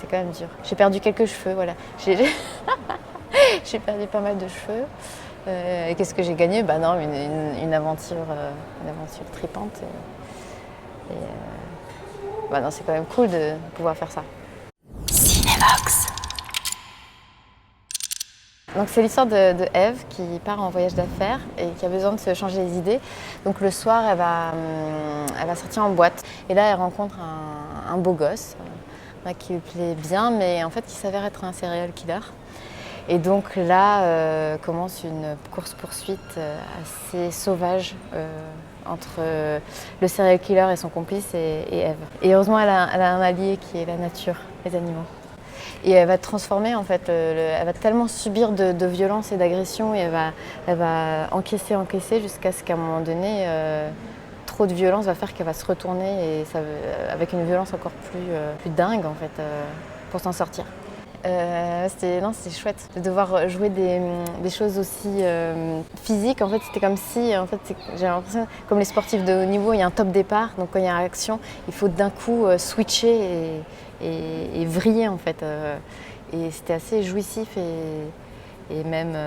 quand même dur. J'ai perdu quelques cheveux, voilà. J'ai perdu pas mal de cheveux. Et qu'est-ce que j'ai gagné? Bah non, une aventure tripante. Bah non, c'est quand même cool de pouvoir faire ça. Cinévox. Donc c'est l'histoire de Eve qui part en voyage d'affaires et qui a besoin de se changer les idées. Donc le soir, elle va sortir en boîte. Et là, elle rencontre un beau gosse qui lui plaît bien, mais en fait qui s'avère être un serial killer. Et donc là commence une course-poursuite assez sauvage entre le serial killer et son complice et Eve. Et heureusement, elle a un allié qui est la nature, les animaux. Et elle va transformer en fait, elle va tellement subir de violence et d'agression et elle va encaisser jusqu'à ce qu'à un moment donné, trop de violence va faire qu'elle va se retourner et avec une violence encore plus dingue en fait, pour s'en sortir. C'était chouette de devoir jouer des choses aussi physiques. En fait, c'était comme si, en fait, j'ai l'impression, comme les sportifs de haut niveau, il y a un top départ. Donc quand il y a réaction, il faut d'un coup switcher et vriller en fait. Et c'était assez jouissif et même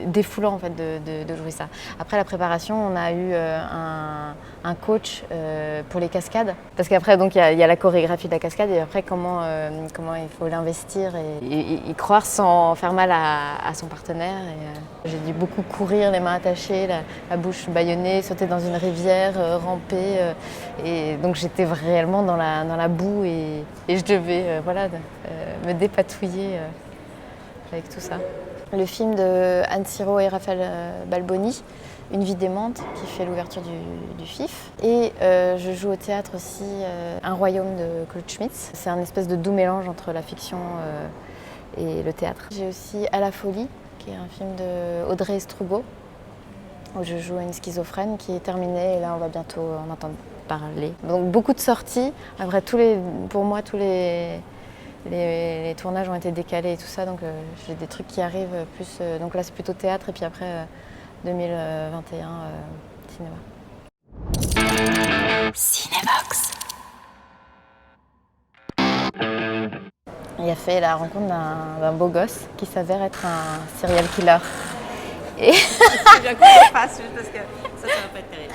défoulant en fait de jouer ça. Après la préparation, on a eu un coach pour les cascades, parce qu'après donc il y a la chorégraphie de la cascade et après comment il faut l'investir et y croire sans faire mal à son partenaire. J'ai dû beaucoup courir, les mains attachées, la bouche bâillonnée, sauter dans une rivière, ramper, et donc j'étais réellement dans la boue et je devais me dépatouiller avec tout ça. Le film de Anne Siro et Raphaël Balboni, Une vie d'aimante, qui fait l'ouverture du FIF. Et je joue au théâtre aussi Un royaume de Claude Schmitz. C'est un espèce de doux mélange entre la fiction et le théâtre. J'ai aussi À la folie, qui est un film de Audrey Estrugo, où je joue une schizophrène qui est terminée et là on va bientôt en entendre parler. Donc beaucoup de sorties. Après pour moi tous les tournages ont été décalés et tout ça, donc j'ai des trucs qui arrivent plus. Donc là c'est plutôt théâtre et puis après 2021 cinéma. Cinévox. Il a fait la rencontre d'un beau gosse qui s'avère être un serial killer. C'est bien qu'on le fasse juste parce que ça va pas être terrible.